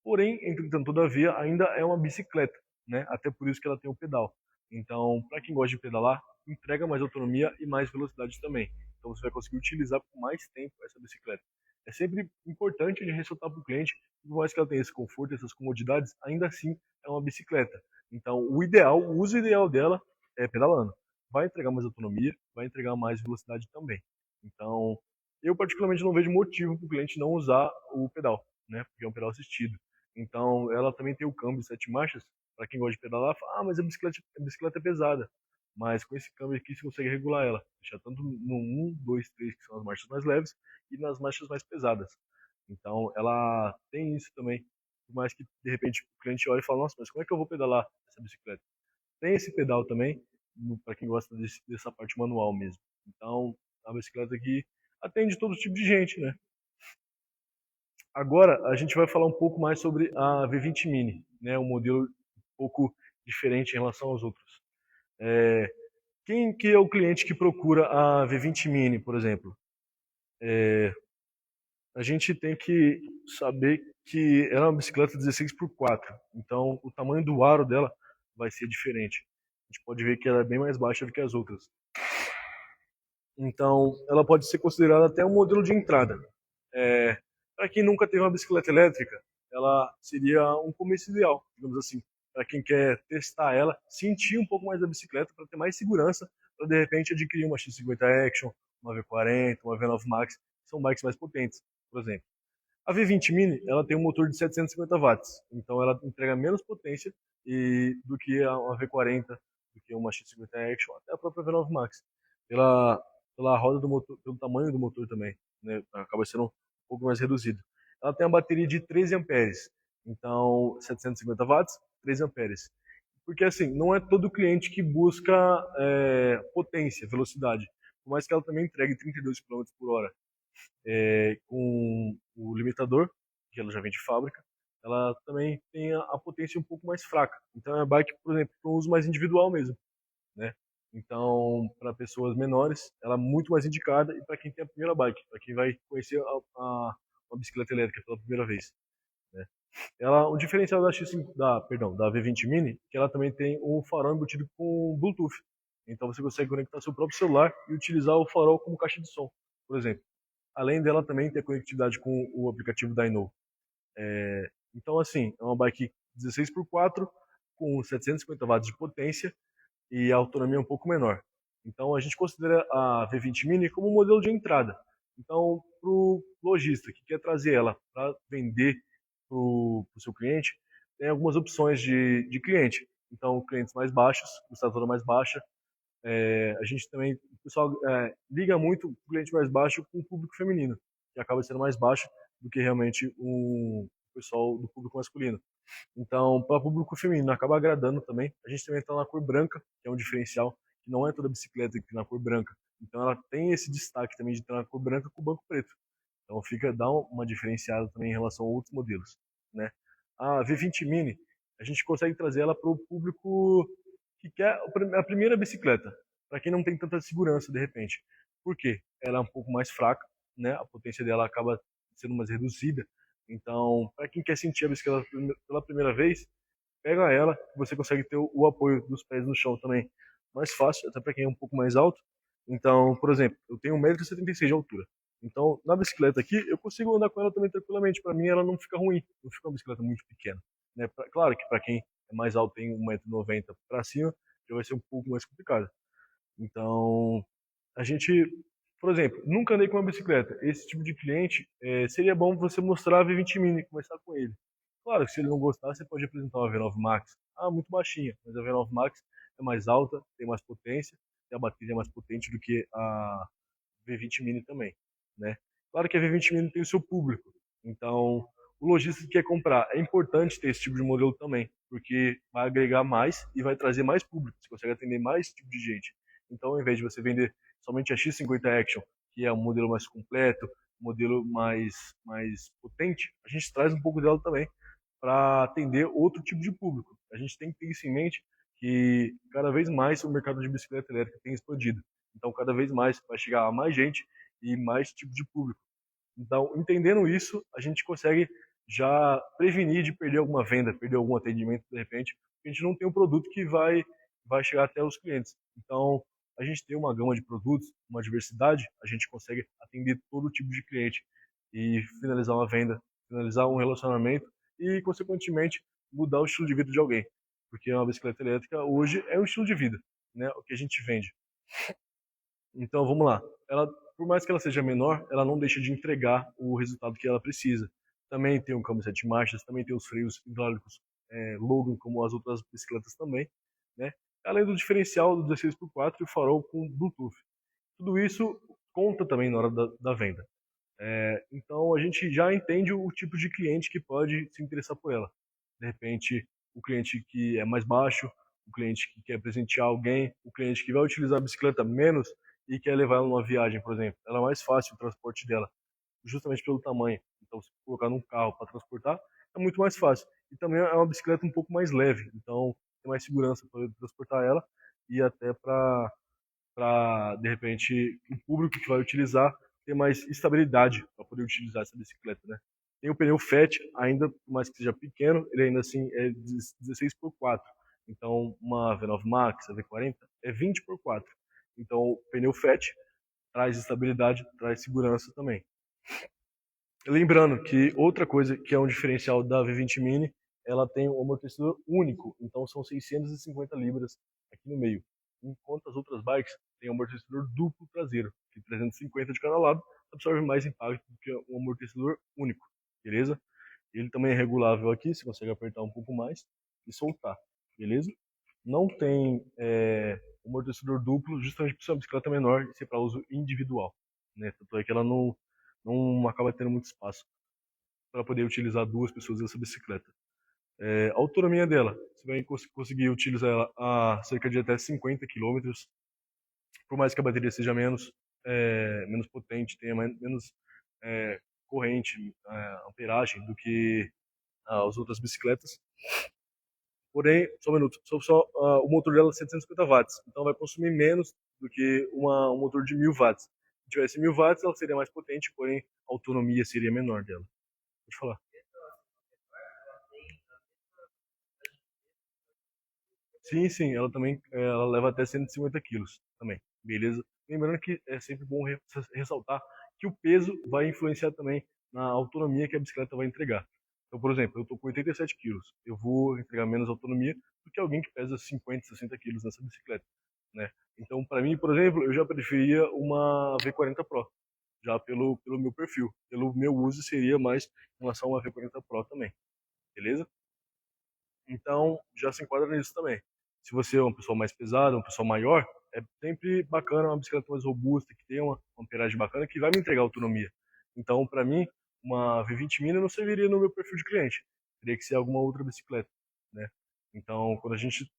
Porém, entretanto, todavia, ainda é uma bicicleta, né? Até por isso que ela tem o pedal. Então, para quem gosta de pedalar, entrega mais autonomia e mais velocidade também. Então, você vai conseguir utilizar por mais tempo essa bicicleta. É sempre importante de ressaltar para o cliente, que por mais que ela tenha esse conforto, essas comodidades, ainda assim é uma bicicleta. Então, o uso ideal dela é pedalando. Vai entregar mais autonomia, vai entregar mais velocidade também. Então, eu particularmente não vejo motivo para o cliente não usar o pedal, né? Porque é um pedal assistido. Então, ela também tem o câmbio 7 marchas. Para quem gosta de pedalar, fala, mas a bicicleta é pesada. Mas com esse câmbio aqui você consegue regular ela. Deixar tanto no 1, 2, 3, que são as marchas mais leves, e nas marchas mais pesadas. Então, ela tem isso também. Por mais que, de repente, o cliente olhe e fala, nossa, mas como é que eu vou pedalar essa bicicleta? Tem esse pedal também, para quem gosta dessa parte manual mesmo. Então, a bicicleta aqui atende todo tipo de gente, né? Agora a gente vai falar um pouco mais sobre a V20 Mini, né? Um modelo um pouco diferente em relação aos outros. Quem que é o cliente que procura a V20 Mini, por exemplo? A gente tem que saber que ela é uma bicicleta 16x4, então o tamanho do aro dela vai ser diferente. A gente pode ver que ela é bem mais baixa do que as outras. Então, ela pode ser considerada até um modelo de entrada. Para quem nunca teve uma bicicleta elétrica, ela seria um começo ideal, digamos assim. Para quem quer testar ela, sentir um pouco mais da bicicleta, para ter mais segurança, para de repente adquirir uma X50 Action, uma V40, uma V9 Max, que são bikes mais potentes, por exemplo. A V20 Mini, ela tem um motor de 750 watts, então ela entrega menos potência do que uma V40, do que uma X50 Action, até a própria V9 Max. Pela, pela roda do motor, pelo tamanho do motor também, né, acaba sendo um pouco mais reduzido. Ela tem uma bateria de 13 amperes, então 750 watts, 13 amperes. Porque assim, não é todo cliente que busca potência, velocidade, por mais que ela também entregue 32 km por hora com o limitador, que ela já vem de fábrica, ela também tem a potência um pouco mais fraca. Então é uma bike, por exemplo, para um uso mais individual mesmo, né? Então, para pessoas menores, ela é muito mais indicada e para quem tem a primeira bike, para quem vai conhecer uma bicicleta elétrica pela primeira vez, né? O diferencial da V20 Mini, é que ela também tem um farol embutido com Bluetooth. Então você consegue conectar seu próprio celular e utilizar o farol como caixa de som, por exemplo. Além dela também ter conectividade com o aplicativo da Ino. Então, assim, é uma bike 16x4 com 750 watts de potência e a autonomia é um pouco menor. Então, a gente considera a V20 Mini como um modelo de entrada. Então, para o lojista que quer trazer ela para vender para o seu cliente, tem algumas opções de cliente. Então, clientes mais baixos, com estatura mais baixa, a gente também, o pessoal liga muito o cliente mais baixo com o público feminino, que acaba sendo mais baixo do que realmente o pessoal do público masculino. Então, para o público feminino, acaba agradando também. A gente também está na cor branca, que é um diferencial, que não é toda bicicleta que tem na cor branca. Então, ela tem esse destaque também de estar na cor branca com o banco preto. Então, dá uma diferenciada também em relação a outros modelos, né? A V20 Mini, a gente consegue trazer ela para o público que quer a primeira bicicleta, para quem não tem tanta segurança de repente. Por quê? Ela é um pouco mais fraca, né? A potência dela acaba sendo mais reduzida. Então, para quem quer sentir a bicicleta pela primeira vez, pega ela, você consegue ter o apoio dos pés no chão também mais fácil, até para quem é um pouco mais alto. Então, por exemplo, eu tenho 1,76 m de altura. Então, na bicicleta aqui, eu consigo andar com ela também tranquilamente. Para mim, ela não fica ruim, não fica uma bicicleta muito pequena, né? Claro que para quem é mais alto, tem 1,90 m para cima, já vai ser um pouco mais complicado. Então, a gente, por exemplo, nunca andei com uma bicicleta. Esse tipo de cliente, seria bom você mostrar a V20 Mini, começar com ele. Claro que se ele não gostar, você pode apresentar uma V9 Max. Ah, muito baixinha, mas a V9 Max é mais alta, tem mais potência, e a bateria é mais potente do que a V20 Mini também, né? Claro que a V20 Mini tem o seu público, então o lojista que quer comprar, é importante ter esse tipo de modelo também, porque vai agregar mais e vai trazer mais público, você consegue atender mais tipo de gente. Então, ao invés de você vender somente a X50 Action, que é um modelo mais completo, um modelo mais potente, a gente traz um pouco dela também para atender outro tipo de público. A gente tem que ter isso em mente que cada vez mais o mercado de bicicleta elétrica tem expandido. Então, cada vez mais vai chegar a mais gente e mais tipo de público. Então, entendendo isso, a gente consegue já prevenir de perder alguma venda, perder algum atendimento de repente, porque a gente não tem um produto que vai chegar até os clientes. Então, a gente tem uma gama de produtos, uma diversidade, a gente consegue atender todo tipo de cliente e finalizar uma venda, finalizar um relacionamento e, consequentemente, mudar o estilo de vida de alguém. Porque uma bicicleta elétrica hoje é um estilo de vida, né? O que a gente vende. Então, vamos lá. Ela, por mais que ela seja menor, ela não deixa de entregar o resultado que ela precisa. Também tem um câmbio 7 marchas, também tem os freios hidráulicos Logan, como as outras bicicletas também, né? Além do diferencial do 16x4 e o farol com Bluetooth. Tudo isso conta também na hora da venda. Então a gente já entende o tipo de cliente que pode se interessar por ela. De repente, o cliente que é mais baixo, o cliente que quer presentear alguém, o cliente que vai utilizar a bicicleta menos e quer levar ela numa viagem, por exemplo, ela é mais fácil o transporte dela, justamente pelo tamanho. Então, se colocar num carro para transportar, é muito mais fácil. E também é uma bicicleta um pouco mais leve, então tem mais segurança para transportar ela e até para de repente o público que vai utilizar ter mais estabilidade para poder utilizar essa bicicleta, né? Tem o pneu Fat, ainda por mais que seja pequeno, ele ainda assim é 16 por 4. Então, uma V9 Max, a V40 é 20 por 4. Então, o pneu Fat traz estabilidade, traz segurança também. Lembrando que outra coisa que é um diferencial da V20 Mini, ela tem um amortecedor único, então são 650 libras aqui no meio. Enquanto as outras bikes têm um amortecedor duplo traseiro, que 350 de cada lado absorve mais impacto do que um amortecedor único, beleza? Ele também é regulável aqui, você consegue apertar um pouco mais e soltar, beleza? Não tem amortecedor duplo, justamente por ser uma bicicleta menor e ser para uso individual, né? Tanto é que ela não acaba tendo muito espaço para poder utilizar duas pessoas nessa bicicleta. A autonomia dela, você vai conseguir utilizar ela a cerca de até 50 quilômetros, por mais que a bateria seja menos potente, tenha menos corrente, amperagem do que as outras bicicletas. Porém, só um minuto, o motor dela é 750 watts, então vai consumir menos do que um motor de 1000 watts. Se tivesse 1000 watts, ela seria mais potente, porém a autonomia seria menor dela. Pode falar. Sim, sim, ela também ela leva até 150 quilos também, beleza? Lembrando que é sempre bom ressaltar que o peso vai influenciar também na autonomia que a bicicleta vai entregar. Então, por exemplo, eu estou com 87 quilos, eu vou entregar menos autonomia do que alguém que pesa 50, 60 quilos nessa bicicleta, né? Então, para mim, por exemplo, eu já preferia uma V40 Pro, já pelo meu perfil. Pelo meu uso seria mais em relação a uma V40 Pro também, beleza? Então, já se enquadra nisso também. Se você é uma pessoa mais pesada, uma pessoa maior, é sempre bacana uma bicicleta mais robusta, que tenha uma amperagem bacana, que vai me entregar autonomia. Então, para mim, uma V20 Mini não serviria no meu perfil de cliente. Teria que ser alguma outra bicicleta, né? Então, quando a gente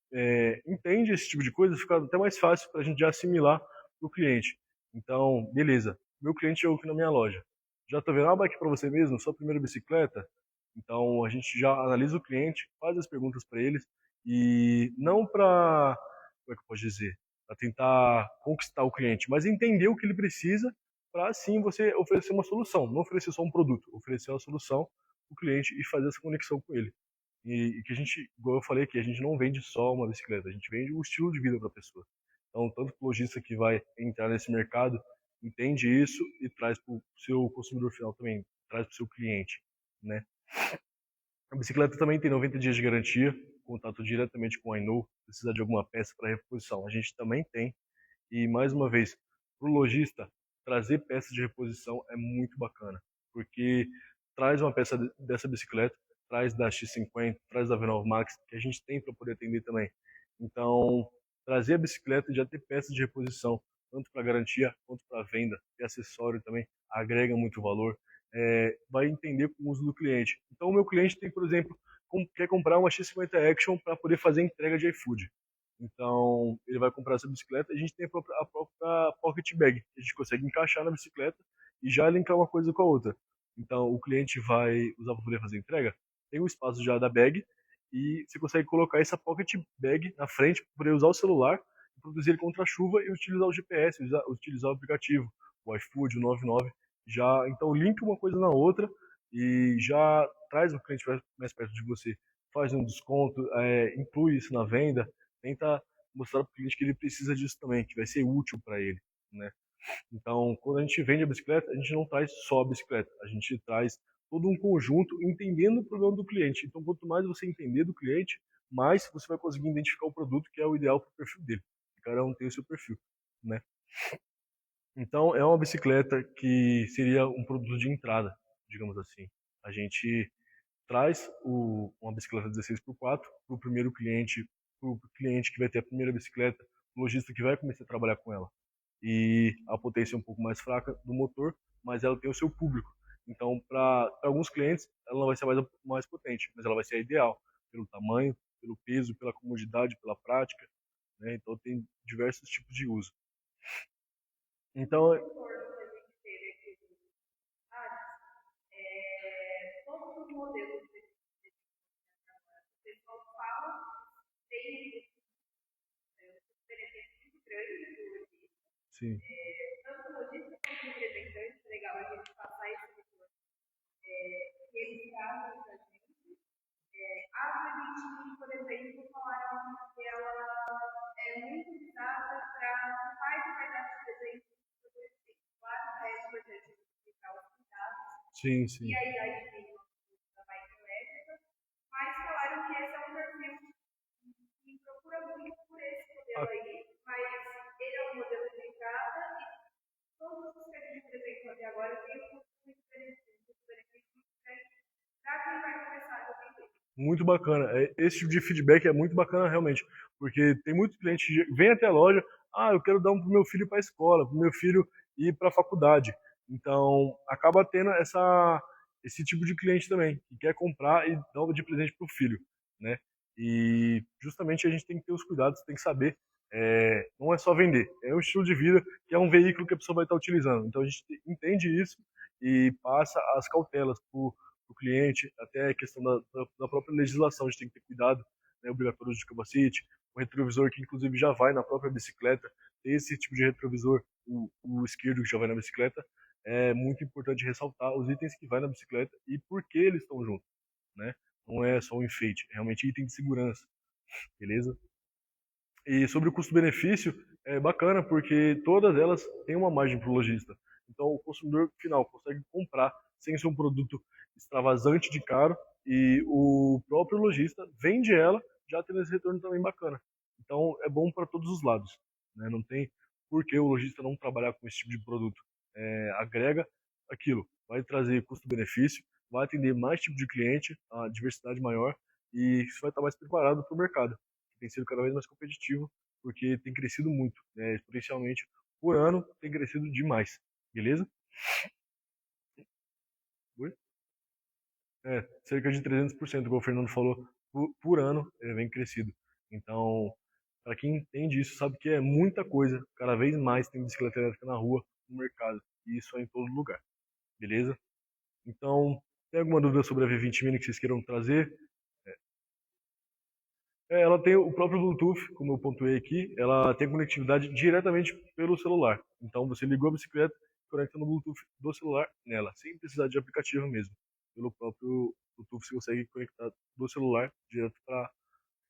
entende esse tipo de coisa, fica até mais fácil para a gente já assimilar para o cliente. Então, beleza. Meu cliente chegou aqui na minha loja. Já estou vendo uma bike para você mesmo, sua primeira bicicleta? Então a gente já analisa o cliente, faz as perguntas para eles e não para, como é que eu posso dizer, para tentar conquistar o cliente, mas entender o que ele precisa para assim você oferecer uma solução, não oferecer só um produto, oferecer uma solução para o cliente e fazer essa conexão com ele. E que a gente, igual eu falei aqui, a gente não vende só uma bicicleta, a gente vende um estilo de vida para a pessoa. Então, tanto o lojista que vai entrar nesse mercado entende isso e traz para o seu consumidor final também, traz para o seu cliente, né? A bicicleta também tem 90 dias de garantia, contato diretamente com a Inou, precisar de alguma peça para reposição. A gente também tem. E mais uma vez, para o lojista, trazer peças de reposição é muito bacana, porque traz uma peça dessa bicicleta, traz da X50, traz da V9 Max, que a gente tem para poder atender também. Então, trazer a bicicleta e já ter peças de reposição, tanto para garantia quanto para venda e acessório também, agrega muito valor. Vai entender com o uso do cliente. Então, o meu cliente tem, por exemplo, quer comprar uma X50 Action para poder fazer entrega de iFood. Então, ele vai comprar essa bicicleta. A gente tem a própria Pocket Bag, que a gente consegue encaixar na bicicleta e já linkar uma coisa com a outra. Então, o cliente vai usar para poder fazer a entrega, tem o espaço já da bag e você consegue colocar essa Pocket Bag na frente para poder usar o celular, proteger ele contra a chuva e utilizar o GPS, utilizar o aplicativo, o iFood, o 99. Já, então, linka uma coisa na outra e já traz o cliente mais perto de você. Faz um desconto, inclui isso na venda, tenta mostrar para o cliente que ele precisa disso também, que vai ser útil para ele, né? Então, quando a gente vende a bicicleta, a gente não traz só a bicicleta, a gente traz todo um conjunto entendendo o problema do cliente. Então, quanto mais você entender do cliente, mais você vai conseguir identificar o produto que é o ideal para o perfil dele. Cada um tem o seu perfil, né? Então, é uma bicicleta que seria um produto de entrada, digamos assim. A gente traz uma bicicleta 16 por 4 para o primeiro cliente, para o cliente que vai ter a primeira bicicleta, o lojista que vai começar a trabalhar com ela. E a potência é um pouco mais fraca do motor, mas ela tem o seu público. Então, para alguns clientes, ela não vai ser mais potente, mas ela vai ser a ideal, pelo tamanho, pelo peso, pela comodidade, pela prática, né? Então, tem diversos tipos de uso. Então, retorno que a gente teve aqui dos usuários, todos os modelos que a gente tem agora, o pessoal fala que tem um benefício muito grande do lojista, sim, tanto o lojista quanto o representante, é legal a gente passar esse retorno que eles trazem para a gente. A Preventive, por exemplo, falaram que ela é muito usada para o pai que vai dar de presente para o adolescente. Claro que é importante explicar os cuidados sim, e sim. a idade mínima da bike elétrica, mas falaram que esse é um perfil que procura muito por esse modelo Ah, aí, mas ele é um modelo de entrada e todos os que a gente apresentou até agora têm um muito benefício muito grande para quem vai começar a vender. muito bacana. Esse tipo de feedback é muito bacana realmente, porque tem muitos clientes que vêm até a loja, eu quero dar um pro meu filho para a escola, pro meu filho ir para a faculdade. Então, acaba tendo esse tipo de cliente também, que quer comprar e dar de presente pro filho, né? E justamente a gente tem que ter os cuidados, tem que saber, não é só vender, é um estilo de vida, que é um veículo que a pessoa vai estar utilizando. Então a gente entende isso e passa as cautelas para o cliente, até a questão da própria legislação, a gente tem que ter cuidado, né, obrigatório de capacete, o retrovisor que inclusive já vai na própria bicicleta, esse tipo de retrovisor, o esquerdo que já vai na bicicleta, é muito importante ressaltar os itens que vai na bicicleta e por que eles estão juntos, né? Não é só um enfeite, é realmente item de segurança, beleza? E sobre o custo-benefício, é bacana porque todas elas têm uma margem para o lojista. Então o consumidor final consegue comprar sem ser um produto extravasante de caro e o próprio lojista vende ela já tendo esse retorno também bacana. Então é bom para todos os lados, né? Não tem por que o lojista não trabalhar com esse tipo de produto. Agrega aquilo, vai trazer custo-benefício, vai atender mais tipo de cliente, a diversidade maior e você vai estar mais preparado para o mercado, que tem sido cada vez mais competitivo porque tem crescido muito, né, exponencialmente. Por ano tem crescido demais, beleza? Oi? Cerca de 300%, como o Fernando falou, por ano vem crescido. Então, para quem entende isso, sabe que é muita coisa. Cada vez mais tem bicicleta elétrica na rua, no mercado. E isso é em todo lugar, beleza? Então, tem alguma dúvida sobre a V20 Mini que vocês queiram trazer? Ela tem o próprio Bluetooth, como eu pontuei aqui, ela tem conectividade diretamente pelo celular. Então você ligou a bicicleta, conecta no Bluetooth do celular nela, sem precisar de aplicativo mesmo. Pelo próprio Bluetooth você consegue conectar do celular direto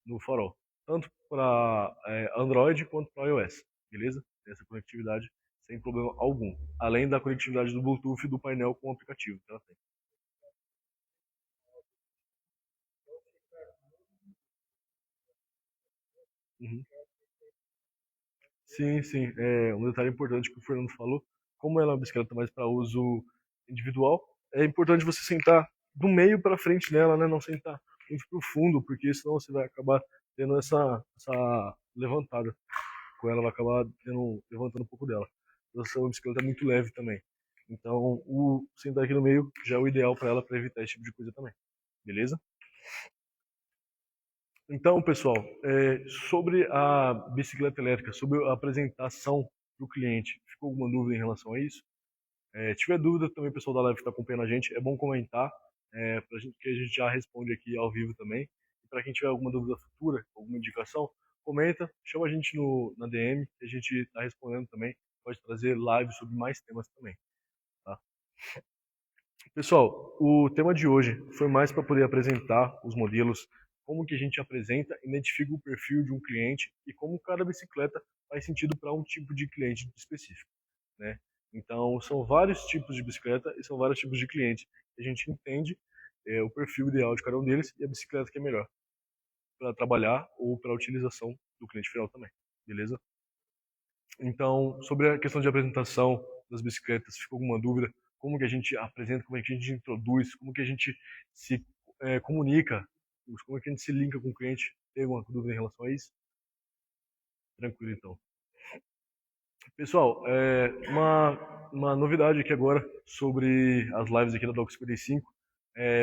no farol. Tanto para Android quanto para iOS, beleza? Tem essa conectividade sem problema algum. Além da conectividade do Bluetooth do painel com o aplicativo que ela tem. Uhum. Sim, sim. Um detalhe importante que o Fernando falou, como ela é uma bicicleta mais para uso individual, é importante você sentar do meio para frente nela, né? Não sentar muito profundo, porque senão você vai acabar tendo essa levantada. Com ela vai acabar levantando um pouco dela. Essa é uma bicicleta muito leve também. Então, o sentar aqui no meio já é o ideal para ela, para evitar esse tipo de coisa também. Beleza? Então, pessoal, sobre a bicicleta elétrica, sobre a apresentação para o cliente, ficou alguma dúvida em relação a isso? Se tiver dúvida também, o pessoal da live que está acompanhando a gente, é bom comentar, que a gente já responde aqui ao vivo também. E para quem tiver alguma dúvida futura, alguma indicação, comenta, chama a gente na DM, que a gente está respondendo também. Pode trazer lives sobre mais temas também. Tá? Pessoal, o tema de hoje foi mais para poder apresentar os modelos, como que a gente apresenta, identifica o perfil de um cliente e como cada bicicleta faz sentido para um tipo de cliente específico, né? Então, são vários tipos de bicicleta e são vários tipos de clientes. A gente entende o perfil ideal de cada um deles e a bicicleta que é melhor para trabalhar ou para a utilização do cliente final também, beleza? Então, sobre a questão de apresentação das bicicletas, ficou alguma dúvida? Como que a gente apresenta, como é que a gente introduz, como que a gente se comunica, como é que a gente se linka com o cliente? Tem alguma dúvida em relação a isso? Tranquilo, então. Pessoal, uma novidade aqui agora sobre as lives aqui da Doc 55.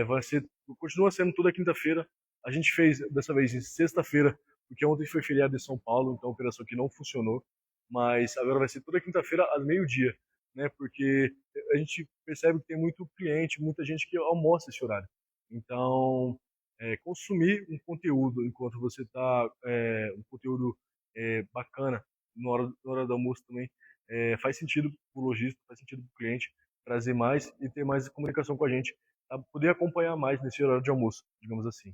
Vai ser, continua sendo toda quinta-feira. A gente fez dessa vez em sexta-feira, porque ontem foi feriado em São Paulo, então a operação aqui não funcionou. mas agora vai ser toda quinta-feira às meio-dia, né? Porque a gente percebe que tem muito cliente, muita gente que almoça esse horário. Então, consumir um conteúdo enquanto você está, um conteúdo bacana na hora do almoço também, faz sentido para o lojista, faz sentido para o cliente trazer mais e ter mais comunicação com a gente, para poder acompanhar mais nesse horário de almoço, digamos assim.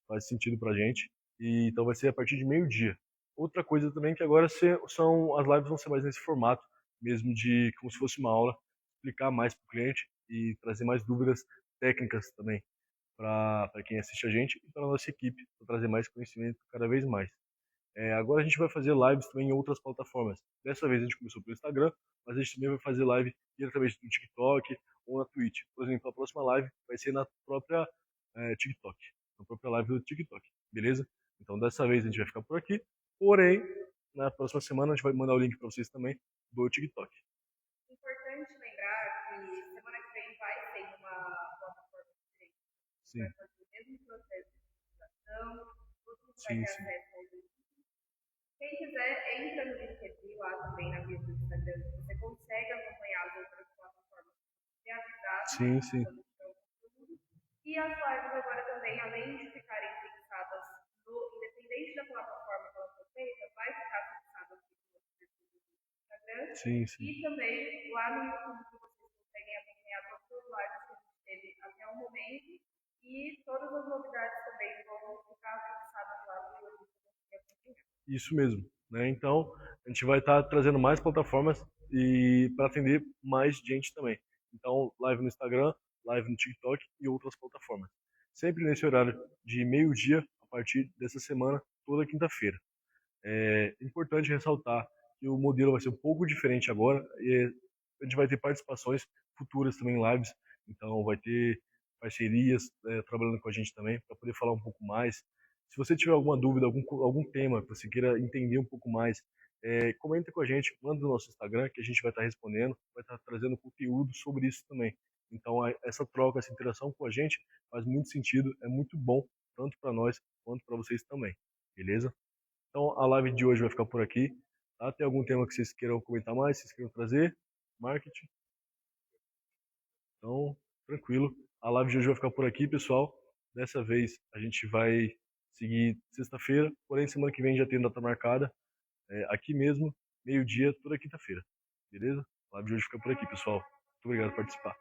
Faz sentido para a gente. E então vai ser a partir de meio-dia. Outra coisa também que agora são as lives vão ser mais nesse formato mesmo de como se fosse uma aula, explicar mais para o cliente e trazer mais dúvidas técnicas também para quem assiste a gente e para a nossa equipe, para trazer mais conhecimento cada vez mais. Agora a gente vai fazer lives também em outras plataformas. Dessa vez a gente começou pelo Instagram, mas a gente também vai fazer live diretamente no TikTok ou na Twitch. Por exemplo, a próxima live vai ser na própria TikTok, na própria live do TikTok, beleza? Então dessa vez a gente vai ficar por aqui, porém, na próxima semana a gente vai mandar o link para vocês também do TikTok. Importante lembrar que semana que vem vai ter uma plataforma diferente. Sim. Vai fazer o mesmo processo de divulgação, todo mundo vai Sim, ter sim. acesso ao link. Quem quiser, entra no LinkedIn lá também na bio do Instagram. Você consegue acompanhar as outras plataformas e avisar Sim, sim. quando tiver o conteúdo. E as lives agora também, além de ficarem fixadas independente da plataforma que ela for feita, vai ficar fixada aqui no nosso perfil do Instagram. Sim, sim. E também lá no YouTube que vocês conseguem acompanhar todas as lives que a gente teve até o momento. E todas as novidades também vão ficar fixadas lá no YouTube para você acompanhar. Isso mesmo, né? Então, a gente vai estar trazendo mais plataformas e para atender mais gente também. Então, live no Instagram, live no TikTok e outras plataformas. Sempre nesse horário de meio-dia, a partir dessa semana, toda quinta-feira. É importante ressaltar que o modelo vai ser um pouco diferente agora e a gente vai ter participações futuras também em lives, então vai ter parcerias trabalhando com a gente também para poder falar um pouco mais. Se você tiver alguma dúvida, algum tema que você queira entender um pouco mais, comenta com a gente, manda no nosso Instagram que a gente vai estar respondendo, vai estar trazendo conteúdo sobre isso também. Então essa troca, essa interação com a gente faz muito sentido, é muito bom tanto para nós quanto para vocês também, beleza? Então a live de hoje vai ficar por aqui. Tá? Tem algum tema que vocês queiram comentar mais, vocês queiram trazer? Marketing? Então, tranquilo. A live de hoje vai ficar por aqui, pessoal. Dessa vez a gente vai seguir sexta-feira, porém semana que vem já tem data marcada. Aqui mesmo, meio-dia, toda quinta-feira. Beleza? A live de hoje fica por aqui, pessoal. Muito obrigado por participar.